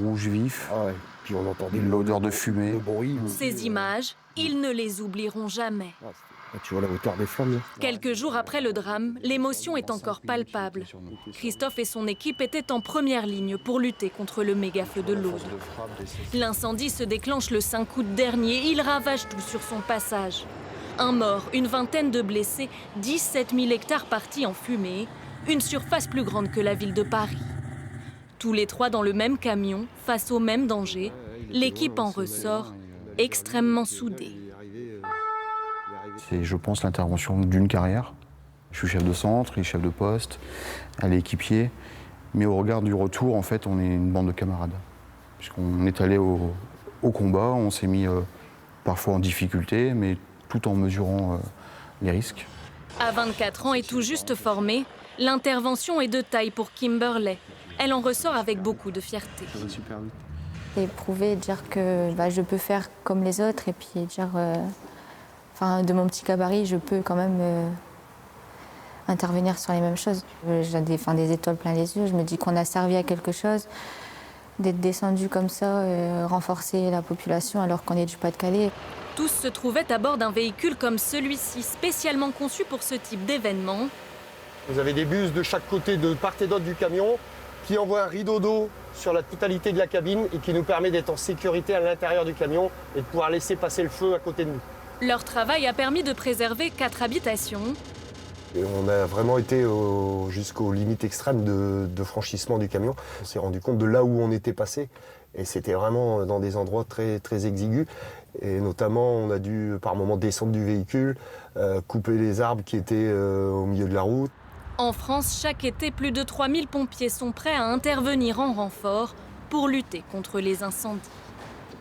Rouge vif, Ah ouais. Puis on entendait l'odeur de fumée. le bruit. Ces images, ils ne les oublieront jamais. Tu vois la hauteur des flammes là. Quelques jours après le drame, l'émotion est encore palpable. Christophe et son équipe étaient en première ligne pour lutter contre le méga-feu de l'Aude. L'incendie se déclenche le 5 août dernier. Il ravage tout sur son passage. Un mort, une vingtaine de blessés, 17 000 hectares partis en fumée, une surface plus grande que la ville de Paris. Tous les trois dans le même camion, face au même danger, l'équipe en ressort extrêmement soudée. C'est, je pense, l'intervention d'une carrière. Je suis chef de centre, il est chef de poste, elle est équipier. Mais au regard du retour, en fait, on est une bande de camarades. Puisqu'on est allé au combat, on s'est mis parfois en difficulté, mais tout en mesurant les risques. À 24 ans et tout juste formée, l'intervention est de taille pour Kimberley. Elle en ressort avec beaucoup de fierté. Et prouver, dire que je peux faire comme les autres et puis dire, de mon petit gabarit, je peux quand même intervenir sur les mêmes choses. J'ai des étoiles plein les yeux, je me dis qu'on a servi à quelque chose, d'être descendu comme ça, renforcer la population alors qu'on est du Pas-de-Calais. Tous se trouvaient à bord d'un véhicule comme celui-ci, spécialement conçu pour ce type d'événement. Vous avez des bus de chaque côté, de part et d'autre du camion, qui envoient un rideau d'eau sur la totalité de la cabine et qui nous permet d'être en sécurité à l'intérieur du camion et de pouvoir laisser passer le feu à côté de nous. Leur travail a permis de préserver 4 habitations. Et on a vraiment été jusqu'aux limites extrêmes de franchissement du camion. On s'est rendu compte de là où on était passé. Et c'était vraiment dans des endroits très, très exigus. Et notamment, on a dû par moments descendre du véhicule, couper les arbres qui étaient au milieu de la route. En France, chaque été, plus de 3000 pompiers sont prêts à intervenir en renfort pour lutter contre les incendies.